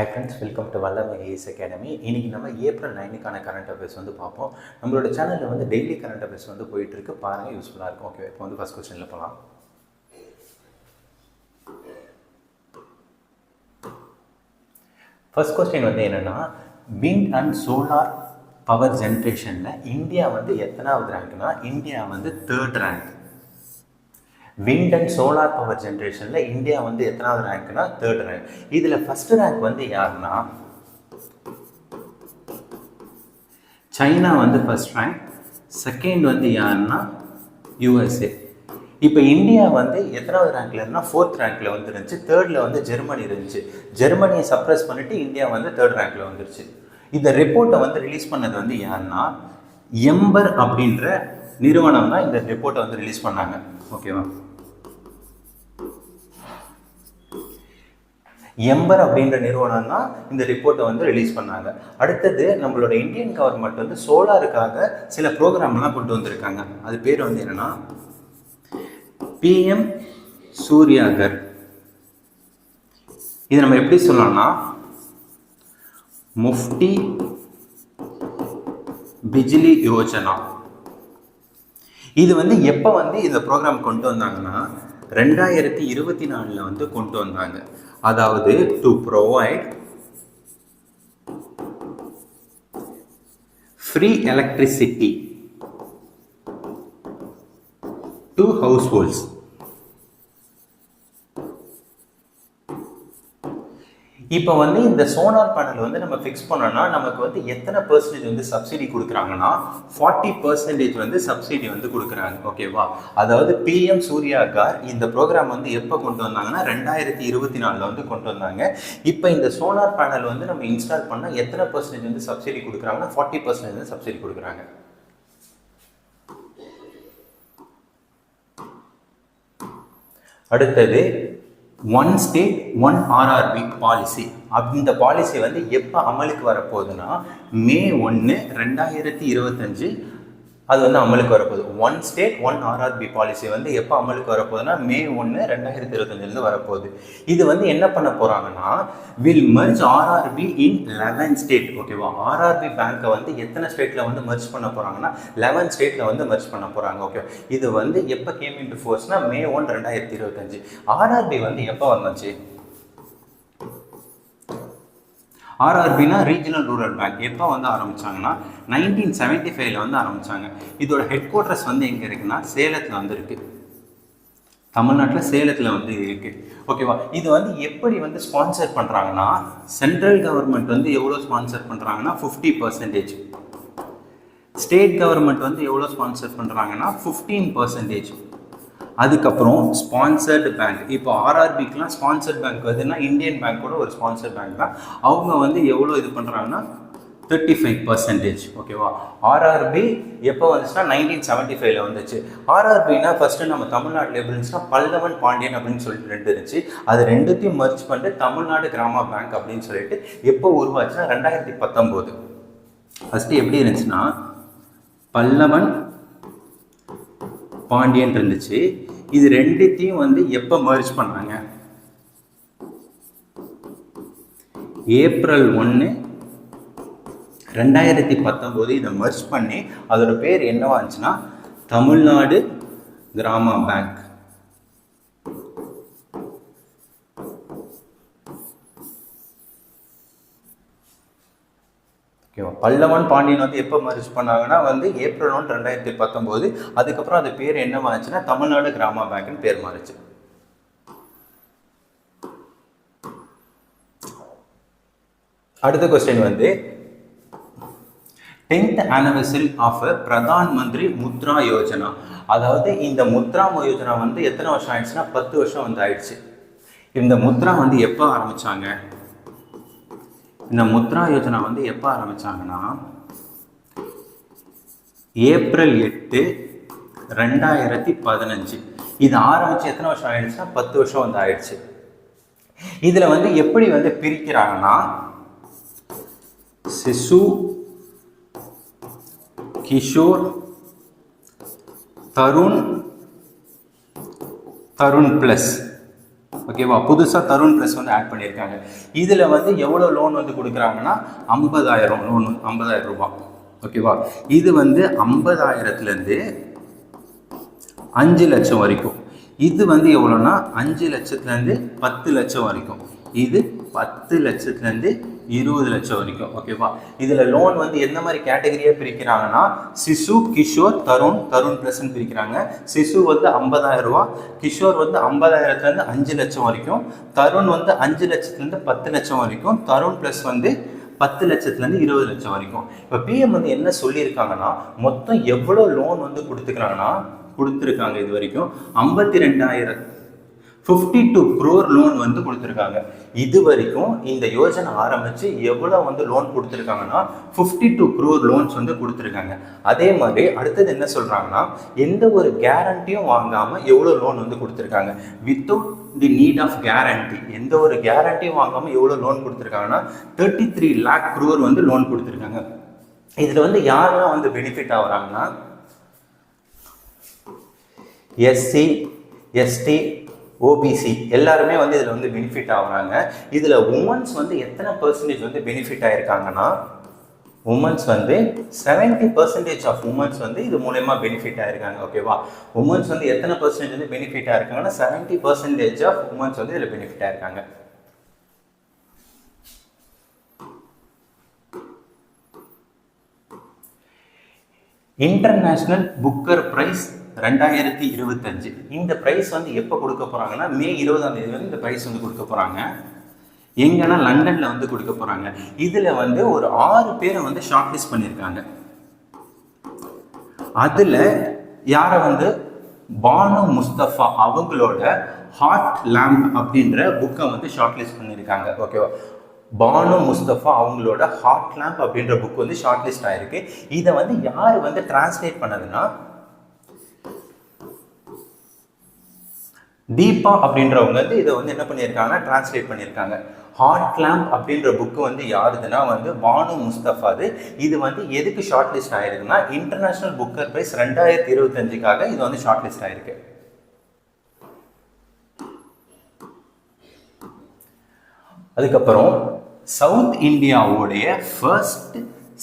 Hi friends, welcome to வல்லமை as academy. இன்றைக்கி நம்ம ஏப்ரல் 9க்கான கரண்ட் அஃபேர்ஸ் வந்து பார்ப்போம். நம்மளோட சேனலில் வந்து டெய்லி கரண்ட் அஃபேர்ஸ் வந்து போயிட்டுருக்கு, பாருங்கள், யூஸ்ஃபுல்லாக இருக்கும். ஓகே, இப்போ வந்து ஃபஸ்ட் கொஸ்டினில் போகலாம். ஃபர்ஸ்ட் கொஸ்டின் வந்து என்னென்னா, விண்ட் அண்ட் சோலார் பவர் ஜென்ரேஷனில் இந்தியா வந்து எத்தனாவது ரேங்க்னா, இந்தியா வந்து 3rd rank. Wind and solar power ஜென்ரேஷனில் இந்தியா வந்து எத்தனாவது ரேங்க்னா 3rd ரேங்க். இதில் ஃபஸ்ட்டு ரேங்க் வந்து யாருன்னா சைனா வந்து ஃபஸ்ட் ரேங்க், செகண்ட் வந்து யாருன்னா யூஎஸ்ஏ. இப்போ இந்தியா வந்து எத்தனாவது ரேங்க்ல இருந்தால் 4th ரேங்க்ல வந்து இருந்துச்சு, 3rdல வந்து ஜெர்மனி இருந்துச்சு. ஜெர்மனியை சப்ரஸ் பண்ணிட்டு இந்தியா வந்து 3rd ரேங்க்ல வந்துருச்சு. இந்த ரிப்போர்ட்டை வந்து ரிலீஸ் பண்ணது வந்து யாருன்னா எம்பர் அப்படின்ற நிறுவனம் தான் இந்த ரிப்போர்ட்டை வந்து ரிலீஸ் பண்ணாங்க. ஓகேவா, எம்பர் அப்படின்ற நிறுவனம் தான் இந்த ரிப்போர்ட்டை வந்து ரிலீஸ் பண்ணாங்க. அடுத்தது நம்மளோட இந்தியன் கவர்மெண்ட் வந்து சோலாருக்காக சில ப்ரோக்ராம்லாம் கொண்டு வந்திருக்காங்க. அது பேர் வந்து என்னன்னா PM சூர்யாகர். இது நம்ம எப்படி சொல்லலாம்னா முஃப்டி பிஜ்லி யோஜனா. இது வந்து எப்போ வந்து இந்த ப்ரோக்ராம் கொண்டு வந்தாங்கன்னா 2024 வந்து கொண்டு வந்தாங்க. அதாவது to provide free electricity to ஹவுஸ்ஹோல்ட்ஸ். இப்போ வந்து இந்த சோலார் பேனல் வந்து நம்ம ஃபிக்ஸ் பண்ணோம்னா நமக்கு வந்து எத்தனை % வந்து சப்சிடி கொடுக்குறாங்கன்னா 40% வந்து சப்சிடி வந்து கொடுக்குறாங்க. ஓகேவா, அதாவது PM சூர்யாகர் இந்த ப்ரோக்ராம் வந்து எப்போ கொண்டு வந்தாங்கன்னா 2024 வந்து கொண்டு வந்தாங்க. இப்போ இந்த சோலார் பேனல் வந்து நம்ம இன்ஸ்டால் பண்ணால் எத்தனை % வந்து சப்சிடி கொடுக்குறாங்கன்னா 40% வந்து சப்சிடி கொடுக்குறாங்க. அடுத்தது one state one RRB policy. இந்த பாலிசி வந்து எப்போ அமலுக்கு வரப்போகுதுன்னா May 1, 2025 அது வந்து அமலுக்கு வரப்போகுது. One state one RRB policy வந்து எப்போ அமலுக்கு வரப்போகுதுன்னா May 1, 2025 வரப்போகுது. இது வந்து என்ன பண்ண போகிறாங்கன்னா will merge RRB in 11 state. ஓகேவா, RRB பேங்க்கை வந்து எத்தனை ஸ்டேட்டில் வந்து மர்ஜ் பண்ண போகிறாங்கன்னா 11 ஸ்டேட்டில் வந்து மர்ஜ் பண்ண போகிறாங்க. ஓகே, இது வந்து எப்போ கேம் இன்டு ஃபோர்ஸ்னா May 1, 2025. RRB வந்து எப்போ வந்துச்சு? RRBனா ரீஜனல் ரூரல் பேங்க். எப்போ வந்து ஆரம்பித்தாங்கன்னா 1975 வந்து ஆரம்பித்தாங்க. இதோட ஹெட் குவார்ட்டர்ஸ் வந்து எங்கே இருக்குன்னா சேலத்தில் வந்து இருக்குது, தமிழ்நாட்டில் சேலத்தில் வந்து இருக்குது. ஓகேவா, இது வந்து எப்படி வந்து ஸ்பான்சர் பண்ணுறாங்கன்னா சென்ட்ரல் கவர்மெண்ட் வந்து எவ்வளோ ஸ்பான்சர் பண்ணுறாங்கன்னா 50%, ஸ்டேட் கவர்மெண்ட் வந்து எவ்வளோ ஸ்பான்சர் பண்ணுறாங்கன்னா 15%. அதுக்கப்புறம் ஸ்பான்சர்டு பேங்க். இப்போ RRBக்கெலாம் ஸ்பான்சர்ட் பேங்க் வந்துன்னா இந்தியன் பேங்க்கோட ஒரு ஸ்பான்சர்ட் பேங்க் தான். அவங்க வந்து எவ்வளோ இது பண்ணுறாங்கன்னா 35%. ஓகேவா, RRB எப்போ வந்துச்சுன்னா 1975 வந்துச்சு. RRBனா ஃபஸ்ட்டு நம்ம தமிழ்நாட்டில் எப்படி இருந்துச்சுன்னா பல்லவன் பாண்டியன் அப்படின்னு சொல்லிட்டு 2 இருந்துச்சு. அது ரெண்டுத்தையும் மர்ஜ் பண்ணிட்டு தமிழ்நாடு கிராம பேங்க் அப்படின்னு சொல்லிட்டு எப்போ உருவாச்சுன்னா 2019. ஃபஸ்ட்டு எப்படி இருந்துச்சுன்னா பல்லவன் பாண்டியன் இருந்துச்சு. இது ரெண்டுத்தையும் வந்து எப்போ மர்ஜ் பண்ணாங்க? April 1, 2019 இதை மர்ஜ் பண்ணி அதோட பேர் என்னவா இருந்துச்சுன்னா தமிழ்நாடு கிராம பேங்க். பல்லவன் பாண்டியன் வந்து எப்போ மர்ஜ் பண்ணாங்கன்னா வந்து April 1, 2019. அதுக்கப்புறம் அது பேர் என்ன மாறுச்சுன்னா தமிழ்நாடு கிராம பேங்க்னு பேர் மாறுச்சு. அடுத்த கொஸ்டின் வந்து 10th anniversary of Pradhan Mantri Mudra Yojana. அதாவது இந்த முத்ரா யோஜனா வந்து எத்தனை வருஷம் ஆயிடுச்சுன்னா 10 வருஷம் வந்து ஆயிடுச்சு. இந்த முத்ரா வந்து எப்போ ஆரம்பிச்சாங்க? இந்த முத்ரா யோஜனா வந்து எப்போ ஆரம்பித்தாங்கன்னா April 8, 2015. இது ஆரம்பித்து எத்தனை வருஷம் ஆயிடுச்சுன்னா 10 வருஷம் வந்து ஆயிடுச்சு. இதில் வந்து எப்படி வந்து பிரிக்கிறாங்கன்னா சிசு, கிஷோர், தருண், தருண் ப்ளஸ் ஓகேவா. புதுசாக தருண் ப்ளஸ் வந்து ஆட் பண்ணியிருக்காங்க. இதில் வந்து எவ்வளோ லோன் வந்து கொடுக்குறாங்கன்னா 50,000 லோன், 50,000 ரூபாய். ஓகேவா. இது வந்து 50,000லேருந்து 5 லட்சம் வரைக்கும். இது வந்து எவ்வளோன்னா 5 லட்சத்துலேருந்து 10 லட்சம் வரைக்கும். இது 10 லட்சத்துலேருந்து 20 லட்சம் வரைக்கும். ஓகேவா. இதில் லோன் வந்து எந்த மாதிரி கேட்டகரியாக பிரிக்கிறாங்கன்னா சிசு, கிஷோர், தருண் ப்ளஸ்ன்னு பிரிக்கிறாங்க. சிசு வந்து 50,000 ரூபா, கிஷோர் வந்து 50,000லேருந்து 5 லட்சம் வரைக்கும், தருண் வந்து 5 லட்சத்துலேருந்து 10 லட்சம் வரைக்கும், தருண் ப்ளஸ் வந்து 10 லட்சத்துலேருந்து 20 லட்சம் வரைக்கும். இப்போ பிஎம் வந்து என்ன சொல்லியிருக்காங்கன்னா மொத்தம் எவ்வளோ லோன் வந்து கொடுத்துருக்காங்க இது வரைக்கும் 52 crore லோன் வந்து கொடுத்துருக்காங்க. இது வரைக்கும் இந்த யோஜனை ஆரம்பித்து எவ்வளோ வந்து லோன் கொடுத்துருக்காங்கன்னா 52 crore லோன்ஸ் வந்து கொடுத்துருக்காங்க. அதே மாதிரி அடுத்தது என்ன சொல்கிறாங்கன்னா எந்த ஒரு கேரண்டியும் வாங்காமல் எவ்வளோ லோன் வந்து கொடுத்துருக்காங்க. Without the need of guarantee, எந்த ஒரு கேரண்டியும் வாங்காமல் எவ்வளோ லோன் கொடுத்துருக்காங்கன்னா 33 lakh crore வந்து லோன் கொடுத்துருக்காங்க. இதில் வந்து யாரெல்லாம் வந்து பெனிஃபிட் ஆகுறாங்கன்னா எஸ்சி, எஸ்டி, ஓபிசி எல்லாருமே வந்து இதில் வந்து பெனிஃபிட் ஆகுறாங்க. இதில் உமன்ஸ் வந்து எத்தனை பர்சன்டேஜ் வந்து பெனிஃபிட் ஆகிருக்காங்கன்னா உமன்ஸ் வந்து 70% ஆஃப் உமன்ஸ் வந்து இது மூலயமா பெனிஃபிட் ஆகிருக்காங்க. ஓகேவா. உமன்ஸ் வந்து எத்தனை பர்சன்டேஜ் வந்து பெனிஃபிட் ஆகிருக்காங்கன்னா 70% ஆஃப் உமன்ஸ் வந்து இதில் பெனிஃபிட் ஆகிருக்காங்க. International Booker prize 2025. இந்த ப்ரைஸ் வந்து எப்போ கொடுக்க போகிறாங்கன்னா மே 20ஆம் தேதி வந்து இந்த ப்ரைஸ் வந்து கொடுக்க போகிறாங்க. எங்கன்னா லண்டனில் வந்து கொடுக்க போகிறாங்க. இதில் வந்து ஒரு 6 பேரை வந்து ஷார்ட் லிஸ்ட் பண்ணியிருக்காங்க. அதில் யாரை வந்து பானு முஸ்தபா அவங்களோட ஹார்ட் லேம்ப் அப்படின்ற புக்கை வந்து ஷார்ட் லிஸ்ட் பண்ணியிருக்காங்க. ஓகேவா. பானு முஸ்தபா அவங்களோட ஹார்ட் லேம்ப் அப்படின்ற புக் வந்து ஷார்ட் லிஸ்ட் ஆயிருக்கு. இதை வந்து யார் வந்து டிரான்ஸ்லேட் பண்ணதுன்னா தீபா அப்படின்றவங்க வந்து இதை வந்து என்ன பண்ணியிருக்காங்கன்னா டிரான்ஸ்லேட் பண்ணியிருக்காங்க. ஹார்ட் லேம்ப் அப்படின்ற புக்கு வந்து யாருதுன்னா வந்து பானு முஸ்தபாது. இது வந்து எதுக்கு ஷார்ட் லிஸ்ட் ஆயிருக்குன்னா இன்டர்நேஷனல் புக்கர் பிரைஸ் 2025க்காக இது வந்து ஷார்ட் லிஸ்ட் ஆயிருக்கு. அதுக்கப்புறம் சவுத் இந்தியாவுடைய first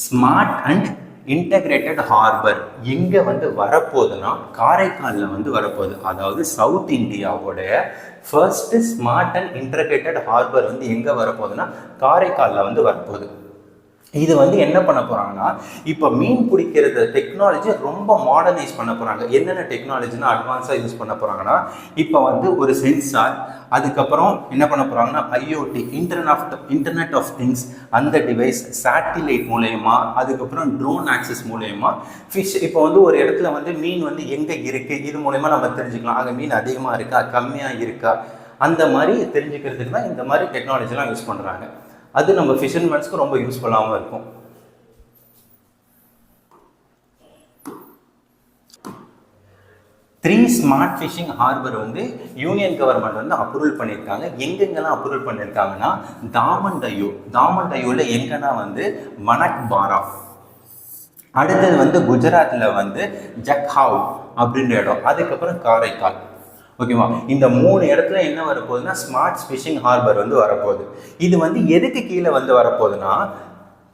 smart and integrated harbour எங்கே வந்து வரப்போகுதுன்னா காரைக்காலில் வந்து வரப்போகுது. அதாவது சவுத் இந்தியாவுடைய first smart and integrated harbour வந்து எங்கே வரப்போகுதுன்னா காரைக்காலில் வந்து வரப்போகுது. இது வந்து என்ன பண்ண போகிறாங்கன்னா இப்போ மீன் பிடிக்கிறது டெக்னாலஜி ரொம்ப மாடர்னைஸ் பண்ண போகிறாங்க. என்னென்ன டெக்னாலஜினா அட்வான்ஸாக யூஸ் பண்ண போகிறாங்கன்னா இப்போ வந்து ஒரு சென்சார், அதுக்கப்புறம் என்ன பண்ண போகிறாங்கன்னா ஐஓடி இன்டர்நெட் ஆஃப் திங்ஸ் அந்த டிவைஸ், சேட்டிலைட் மூலயமா, அதுக்கப்புறம் ட்ரோன் ஆக்சஸ் மூலயமா ஃபிஷ் இப்போ வந்து ஒரு இடத்துல வந்து மீன் வந்து எங்கே இருக்குது இது மூலயமா நம்ம தெரிஞ்சுக்கலாம். அங்கே மீன் அதிகமாக இருக்கா கம்மியாக இருக்கா அந்த மாதிரி தெரிஞ்சுக்கிறதுக்கு தான் இந்த மாதிரி டெக்னாலஜிலாம் யூஸ் பண்ணுறாங்க. அது நம்ம ஃபிஷர்மேன்ஸ்க்கு ரொம்ப யூஸ்ஃபுல்லாகவும் இருக்கும். த்ரீ ஸ்மார்ட் ஃபிஷிங் ஹார்பர் வந்து யூனியன் கவர்மெண்ட் வந்து அப்ரூவல் பண்ணியிருக்காங்க. எங்கெங்கெல்லாம் அப்ரூவல் பண்ணியிருக்காங்கன்னா தாமன்டையூவில் எங்கன்னா வந்து மனக்பாரா, அடுத்தது வந்து குஜராத்தில் வந்து ஜக்ஹாவ் அப்படின்ற இடம், அதுக்கப்புறம் காரைக்கால். ஓகேவா. இந்த 3 இடத்துல என்ன வரப்போகுதுன்னா ஸ்மார்ட் ஃபிஷிங் ஹார்பர் வந்து வரப்போகுது. இது வந்து எதுக்கு கீழே வந்து வரப்போகுதுன்னா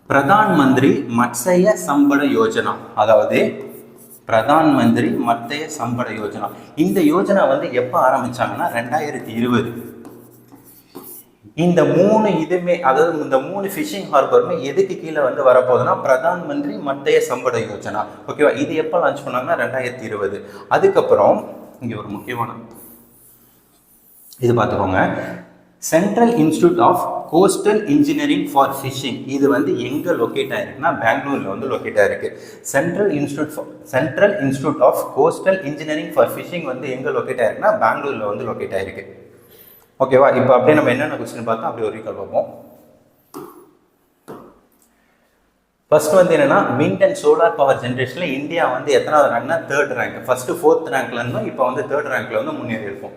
பிரதான் மந்திரி மத்ஸ்ய சம்பட யோஜனா, அதாவது பிரதான் மந்திரி மத்ஸ்ய சம்பட யோஜனா. இந்த யோஜனா வந்து எப்போ ஆரம்பிச்சாங்கன்னா 2020. இந்த 3 இதுமே, அதாவது இந்த 3 ஃபிஷிங் ஹார்பருமே எதுக்கு கீழே வந்து வரப்போகுதுன்னா பிரதான் மந்திரி மத்ஸ்ய சம்பட யோஜனா. ஓகேவா. இது எப்போ லான்ச் பண்ணாங்கன்னா 2020. அதுக்கப்புறம் இங்கே ஒரு முக்கியமான இது பார்த்துக்கோங்க. Central institute of coastal engineering for fishing இது வந்து எங்கே லொக்கேட் ஆகிருக்குன்னா பெங்களூரில் வந்து லொக்கேட் ஆகிருக்கு. Central institute of coastal engineering for fishing வந்து எங்கே லொக்கேட் ஆகிருக்குன்னா பெங்களூரில் வந்து லொக்கேட் ஆகிருக்கு. ஓகேவா. இப்போ அப்படியே நம்ம என்னென்ன கொஸ்டின் பார்த்தோம் அப்படி ஒரு ரீகால் பார்ப்போம். ஃபர்ஸ்ட் வந்து என்னன்னா விண்ட் அண்ட் சோலார் பவர் ஜென்ரேஷனில் இந்தியா வந்து எத்தனாவது ரேங்க்னா 3rd ரேங்க். ஃபர்ஸ்ட்டு 4th ரேங்க்ல இருந்தோம், இப்போ வந்து 3rd ரேங்க்ல வந்து முன்னேறி இருக்கும்.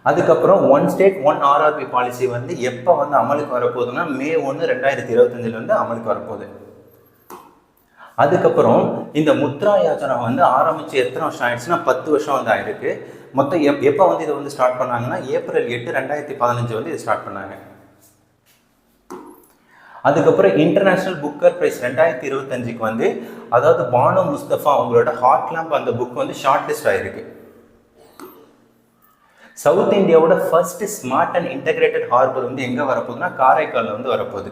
அதுக்கப்புறம் 1 state 1 RRB பாலிசி வந்து எப்போ வந்து அமலுக்கு வரப்போகுதுன்னா May 1, 2025 வந்து அமலுக்கு வரப்போகுது. அதுக்கப்புறம் இந்த முத்ரா யோஜனா வந்து ஆரம்பித்து எத்தனை வருஷம் ஆயிடுச்சுன்னா 10 வருஷம் வந்து ஆயிருக்கு. மொத்தம் எப்போ வந்து இதை வந்து ஸ்டார்ட் பண்ணாங்கன்னா ஏப்ரல் 8, 2015 வந்து இது ஸ்டார்ட் பண்ணாங்க. அதுக்கப்புறம் இன்டர்நேஷ்னல் புக்கர் ப்ரைஸ் 2025க்கு வந்து, அதாவது பானு முஸ்தபா அவங்களோட ஹாட் லேம்ப் அந்த புக் வந்து ஷார்ட் லிஸ்ட் ஆகிருக்கு. சவுத் இந்தியாவோட first smart and integrated harbour வந்து எங்கே வரப்போகுதுன்னா காரைக்காலில் வந்து வரப்போகுது.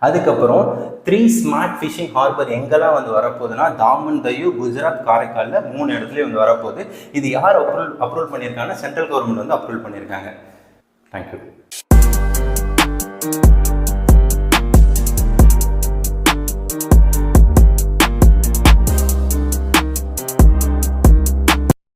அதுக்கப்புறம் 3 ஸ்மார்ட் ஃபிஷிங் ஹார்பர் எங்கெல்லாம் வந்து வரப்போகுதுன்னா தாமன், தையூ, குஜராத், காரைக்காலில் 3 இடத்துலையும் வந்து வரப்போகுது. இது யார் அப்ரூவல் பண்ணியிருக்காங்கன்னா சென்ட்ரல் கவர்மெண்ட் வந்து அப்ரூவல் பண்ணியிருக்காங்க. தேங்க்யூ.